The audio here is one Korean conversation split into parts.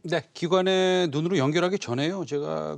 네, 기관의 눈으로 연결하기 전에요. 제가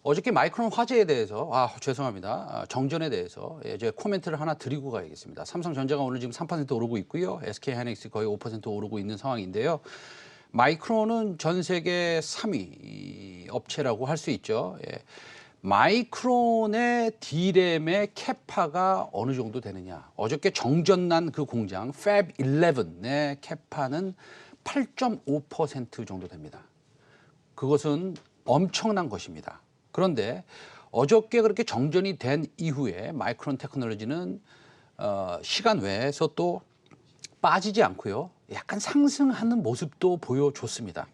어저께 마이크론 화재에 대해서 죄송합니다. 정전에 대해서 제 코멘트를 하나 드리고 가야겠습니다. 삼성전자가 오늘 지금 3% 오르고 있고요. SK하이닉스 거의 5% 오르고 있는 상황인데요. 마이크론은 전 세계 3위 업체라고 할 수 있죠. 마이크론의 D램의 캐파가 어느 정도 되느냐. 어저께 정전난 그 공장 Fab 11의 캐파는 8.5% 정도 됩니다. 그것은 엄청난 것입니다. 그런데 어저께 그렇게 정전이 된 이후에 마이크론 테크놀로지는 시간 외에서 또 빠지지 않고요. 약간 상승하는 모습도 보여줬습니다.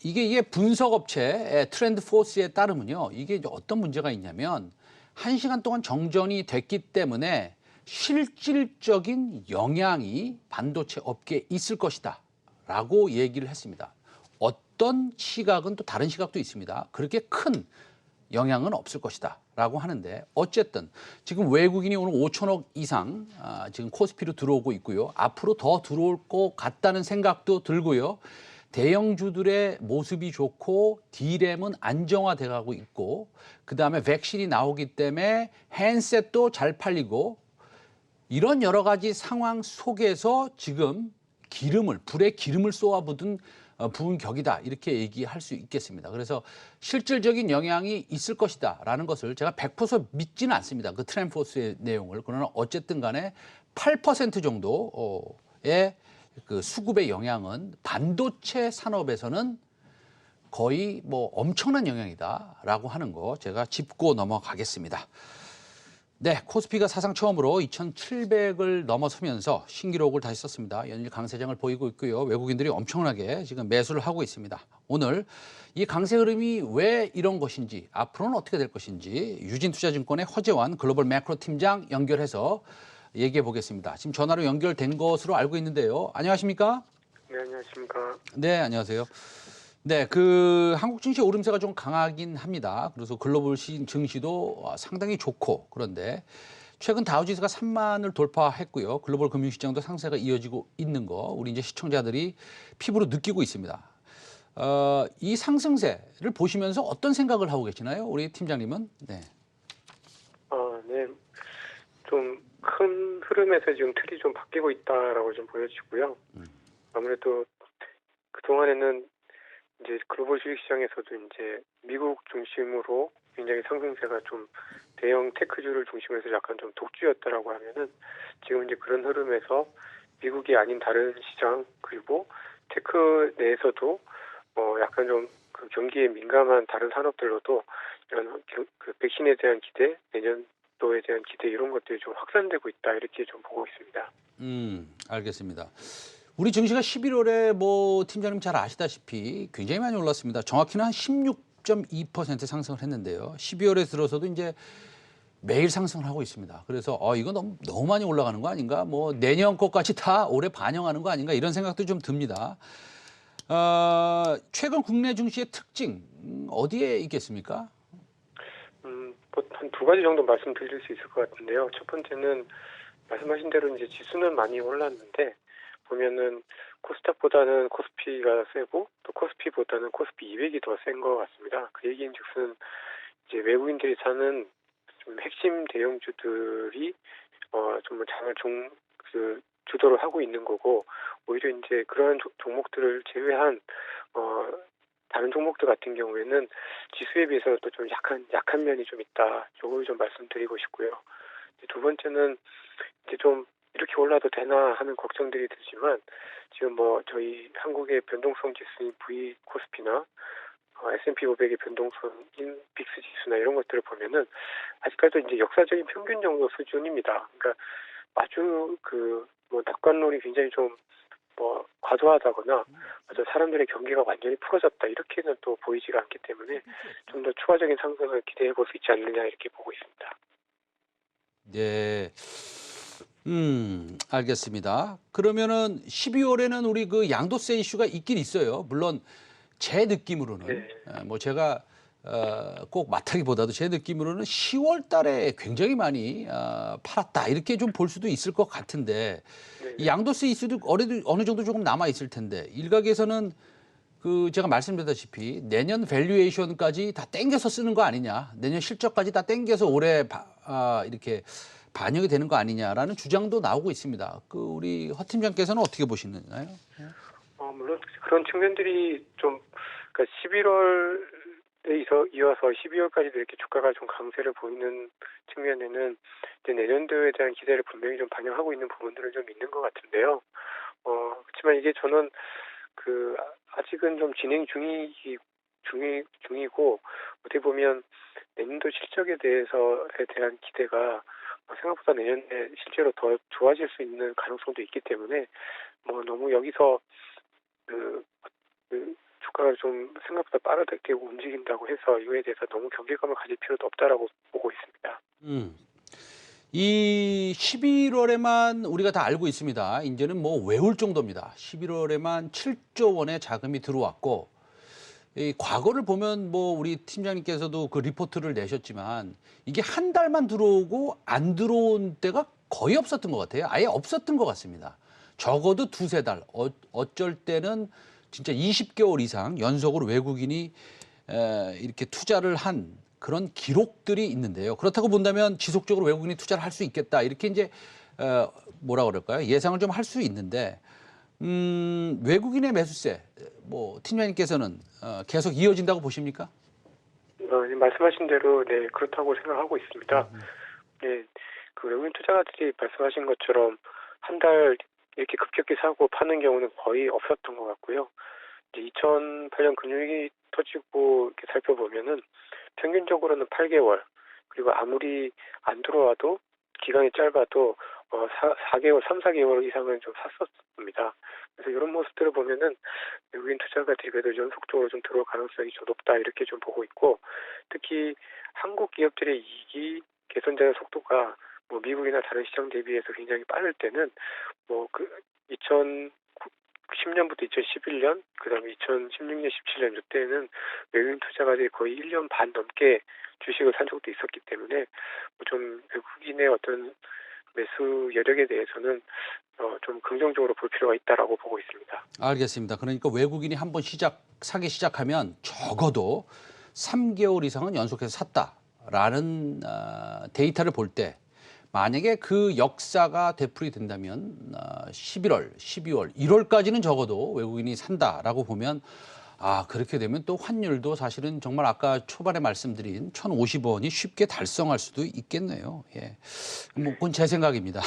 이게 분석업체 트렌드 포스에 따르면요. 이게 어떤 문제가 있냐면 1시간 동안 정전이 됐기 때문에 실질적인 영향이 반도체 업계에 있을 것이다 라고 얘기를 했습니다. 어떤 시각은 또 다른 시각도 있습니다. 그렇게 큰 영향은 없을 것이다 라고 하는데 어쨌든 지금 외국인이 오늘 5천억 이상 지금 코스피로 들어오고 있고요. 앞으로 더 들어올 것 같다는 생각도 들고요. 대형주들의 모습이 좋고 D램은 안정화돼 가고 있고 그다음에 백신이 나오기 때문에 핸셋도 잘 팔리고 이런 여러 가지 상황 속에서 지금 불에 기름을 쏘아부은 격이다 이렇게 얘기할 수 있겠습니다. 그래서 실질적인 영향이 있을 것이다라는 것을 제가 100% 믿지는 않습니다. 그 트렌드포스의 내용을. 그러나 어쨌든 간에 8% 정도의 그 수급의 영향은 반도체 산업에서는 거의 엄청난 영향이다라고 하는 거 제가 짚고 넘어가겠습니다. 네, 코스피가 사상 처음으로 2,700을 넘어서면서 신기록을 다시 썼습니다. 연일 강세장을 보이고 있고요. 외국인들이 엄청나게 지금 매수를 하고 있습니다. 오늘 이 강세 흐름이 왜 이런 것인지, 앞으로는 어떻게 될 것인지 유진투자증권의 허재환 글로벌 매크로 팀장 연결해서 얘기해 보겠습니다. 지금 전화로 연결된 것으로 알고 있는데요. 안녕하십니까? 네, 안녕하십니까? 네, 안녕하세요. 네, 한국 증시 오름세가 좀 강하긴 합니다. 그래서 글로벌 증시도 상당히 좋고 그런데 최근 다우지수가 3만을 돌파했고요. 글로벌 금융시장도 상세가 이어지고 있는 거 우리 이제 시청자들이 피부로 느끼고 있습니다. 이 상승세를 보시면서 어떤 생각을 하고 계시나요? 우리 팀장님은? 네. 네. 좀 큰 흐름에서 지금 틀이 좀 바뀌고 있다라고 좀 보여지고요. 아무래도 그동안에는 이제 글로벌 주식시장에서도 이제 미국 중심으로 굉장히 상승세가 좀 대형 테크주를 중심으로 해서 약간 좀 독주였다라고 하면은 지금 이제 그런 흐름에서 미국이 아닌 다른 시장 그리고 테크 내에서도 약간 좀 그 경기에 민감한 다른 산업들로도 이런 그 백신에 대한 기대, 내년도에 대한 기대 이런 것들이 좀 확산되고 있다 이렇게 좀 보고 있습니다. 알겠습니다. 우리 증시가 11월에 팀장님 잘 아시다시피 굉장히 많이 올랐습니다. 정확히는 한 16.2% 상승을 했는데요. 12월에 들어서도 이제 매일 상승을 하고 있습니다. 그래서 이거 너무 많이 올라가는 거 아닌가? 내년 것까지 다 올해 반영하는 거 아닌가? 이런 생각도 좀 듭니다. 최근 국내 증시의 특징 어디에 있겠습니까? 한 두 가지 정도 말씀드릴 수 있을 것 같은데요. 첫 번째는 말씀하신 대로 이제 지수는 많이 올랐는데 보면은 코스닥보다는 코스피가 세고 또 코스피보다는 코스피 200이 더 센 것 같습니다. 그 얘기인즉슨 이제 외국인들이 사는 좀 핵심 대형주들이 좀 장을 주도를 하고 있는 거고 오히려 이제 그러한 종목들을 제외한 다른 종목들 같은 경우에는 지수에 비해서 또 좀 약한 면이 좀 있다. 요걸 좀 말씀드리고 싶고요. 두 번째는 이제 좀 이렇게 올라도 되나 하는 걱정들이 들지만 지금 저희 한국의 변동성 지수인 V 코스피나 S&P 500의 변동성인 빅스 지수나 이런 것들을 보면은 아직까지도 이제 역사적인 평균 정도 수준입니다. 그러니까 아주 낙관론이 굉장히 좀 과도하다거나 사람들의 경계가 완전히 풀어졌다 이렇게는 또 보이지가 않기 때문에 좀 더 추가적인 상승을 기대해 볼 수 있지 않느냐 이렇게 보고 있습니다. 네. 알겠습니다. 그러면은 12월에는 우리 양도세 이슈가 있긴 있어요. 물론 제 느낌으로는 네. 제가 꼭 맞다기보다도 제 느낌으로는 10월 달에 굉장히 많이 팔았다 이렇게 좀 볼 수도 있을 것 같은데 이 네네. 양도세 이슈도 어느 정도 조금 남아 있을 텐데 일각에서는 그 제가 말씀드렸다시피 내년 밸류에이션까지 다 땡겨서 쓰는 거 아니냐, 내년 실적까지 다 땡겨서 올해 이렇게 반영이 되는 거 아니냐라는 주장도 나오고 있습니다. 그 우리 허 팀장께서는 어떻게 보시나요? 물론 그런 측면들이 좀, 그러니까 11월에 이어서 12월까지도 이렇게 주가가 좀 강세를 보이는 측면에는 이제 내년도에 대한 기대를 분명히 좀 반영하고 있는 부분들은 좀 있는 것 같은데요. 그렇지만 이게 저는 아직은 좀 중이고 어떻게 보면 내년도 실적에 대한 기대가 생각보다 내년에 실제로 더 좋아질 수 있는 가능성도 있기 때문에 너무 여기서 그, 주가가 좀 생각보다 빠르게 움직인다고 해서 이거에 대해서 너무 경계감을 가질 필요도 없다라고 보고 있습니다. 이 11월에만 우리가 다 알고 있습니다. 이제는 뭐 외울 정도입니다. 11월에만 7조 원의 자금이 들어왔고 이 과거를 보면 뭐 우리 팀장님께서도 그 리포트를 내셨지만 이게 한 달만 들어오고 안 들어온 때가 거의 없었던 것 같아요. 아예 없었던 것 같습니다. 적어도 두세 달, 어쩔 때는 진짜 20개월 이상 연속으로 외국인이 이렇게 투자를 한 그런 기록들이 있는데요. 그렇다고 본다면 지속적으로 외국인이 투자를 할 수 있겠다. 이렇게 이제 뭐라 그럴까요? 예상을 좀 할 수 있는데 외국인의 매수세 뭐 팀장님께서는 계속 이어진다고 보십니까? 말씀하신 대로 네 그렇다고 생각하고 있습니다. 네, 그 외국인 투자가들이 말씀하신 것처럼 한 달 이렇게 급격히 사고 파는 경우는 거의 없었던 것 같고요. 이제 2008년 금융위기 터지고 이렇게 살펴보면은 평균적으로는 8개월, 그리고 아무리 안 들어와도 기간이 짧아도 4개월, 3, 4개월 이상은 좀 샀었습니다. 그래서 이런 모습들을 보면은 외국인 투자가들이 그래도 연속적으로 좀 들어올 가능성이 좀 높다 이렇게 좀 보고 있고, 특히 한국 기업들의 이익이 개선되는 속도가 미국이나 다른 시장 대비해서 굉장히 빠를 때는 2010년부터 2011년, 그다음에 2016년, 17년 이때는 외국인 투자가들이 거의 1년 반 넘게 주식을 산 적도 있었기 때문에 좀 외국인의 어떤 매수 여력에 대해서는 좀 긍정적으로 볼 필요가 있다라고 보고 있습니다. 알겠습니다. 그러니까 외국인이 한번 사기 시작하면 적어도 3개월 이상은 연속해서 샀다라는 데이터를 볼 때 만약에 그 역사가 되풀이 된다면 11월, 12월, 1월까지는 적어도 외국인이 산다라고 보면 그렇게 되면 또 환율도 사실은 정말 아까 초반에 말씀드린 1,050원이 쉽게 달성할 수도 있겠네요. 예. 뭐 그건 제 생각입니다.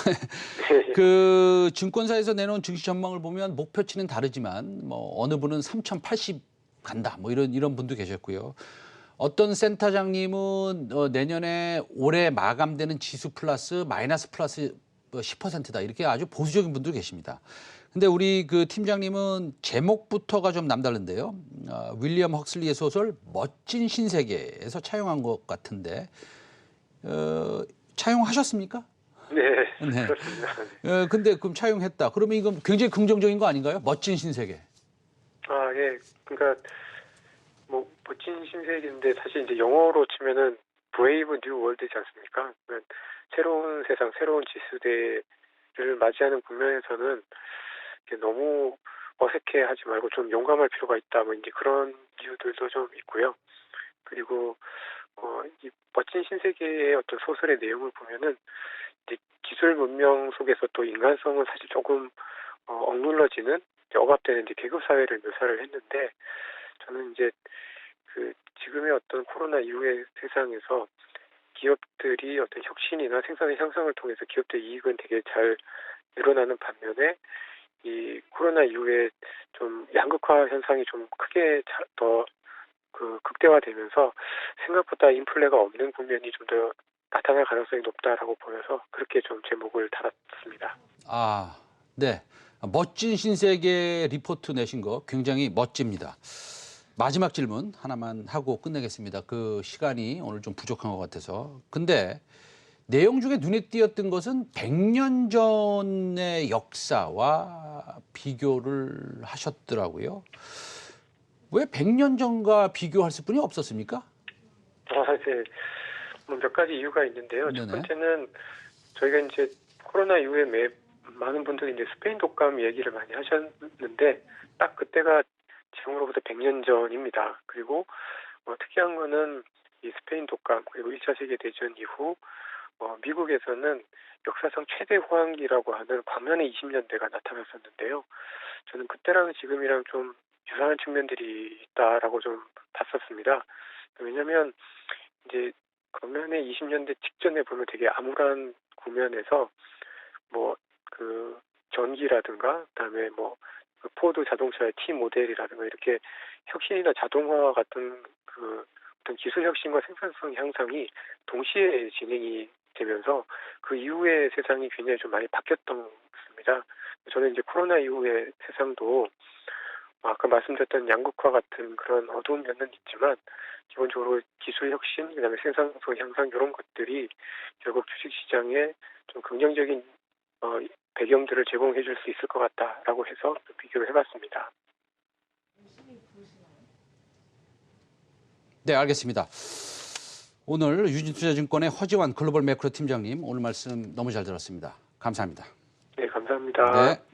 그 증권사에서 내놓은 증시 전망을 보면 목표치는 다르지만 뭐 어느 분은 3,080 간다. 뭐 이런 분도 계셨고요. 어떤 센터장님은 내년에 올해 마감되는 지수 플러스 마이너스 플러스 10%다. 이렇게 아주 보수적인 분도 계십니다. 근데 우리 그 팀장님은 제목부터가 좀 남다른데요. 윌리엄 헉슬리의 소설 멋진 신세계에서 차용한 것 같은데 차용하셨습니까? 네, 네. 그렇습니다. 근데 그럼 차용했다. 그러면 이건 굉장히 긍정적인 거 아닌가요? 멋진 신세계. 예. 그러니까 멋진 신세계인데 사실 이제 영어로 치면은 브레이브 뉴 월드지 않습니까? 그러니까 새로운 세상, 새로운 지수대를 맞이하는 국면에서는 너무 어색해하지 말고 좀 용감할 필요가 있다. 이제 그런 이유들도 좀 있고요. 그리고 이 멋진 신세계의 어떤 소설의 내용을 보면은 이제 기술 문명 속에서 또 인간성은 사실 조금 억눌러지는 억압되는 이제 계급 사회를 묘사를 했는데, 저는 이제 지금의 어떤 코로나 이후의 세상에서 기업들이 어떤 혁신이나 생산의 향상을 통해서 기업들의 이익은 되게 잘 늘어나는 반면에 이 코로나 이후에 좀 양극화 현상이 좀 크게 더 극대화되면서 생각보다 인플레가 없는 국면이 좀 더 나타날 가능성이 높다라고 보여서 그렇게 좀 제목을 달았습니다. 네. 멋진 신세계 리포트 내신 거 굉장히 멋집니다. 마지막 질문 하나만 하고 끝내겠습니다. 그 시간이 오늘 좀 부족한 것 같아서. 근데 내용 중에 눈에 띄었던 것은 100년 전의 역사와 비교를 하셨더라고요. 왜 100년 전과 비교할 수뿐이 없었습니까? 네. 몇 가지 이유가 있는데요. 첫 네네. 번째는 저희가 이제 코로나 이후에 많은 분들이 이제 스페인 독감 얘기를 많이 하셨는데 딱 그때가 지금으로부터 100년 전입니다. 그리고 특이한 거는 이 스페인 독감 그리고 1차 세계대전 이후 미국에서는 역사상 최대 호황기라고 하는 광란의 20년대가 나타났었는데요. 저는 그때랑 지금이랑 좀 유사한 측면들이 있다라고 좀 봤었습니다. 왜냐하면 이제 광란의 20년대 직전에 보면 되게 암울한 국면에서 뭐 그 전기라든가 그다음에 그 포드 자동차의 T 모델이라든가 이렇게 혁신이나 자동화 같은 그 어떤 기술 혁신과 생산성 향상이 동시에 진행이 되면서 그 이후에 세상이 굉장히 좀 많이 바뀌었던 것입니다. 저는 이제 코로나 이후의 세상도 아까 말씀드렸던 양극화 같은 그런 어두운 면은 있지만 기본적으로 기술 혁신, 그다음에 생산성 향상 이런 것들이 결국 주식시장에 좀 긍정적인 배경들을 제공해 줄 수 있을 것 같다라고 해서 비교를 해봤습니다. 네, 알겠습니다. 오늘 유진투자증권의 허지환 글로벌 매크로 팀장님 오늘 말씀 너무 잘 들었습니다. 감사합니다. 네, 감사합니다. 네.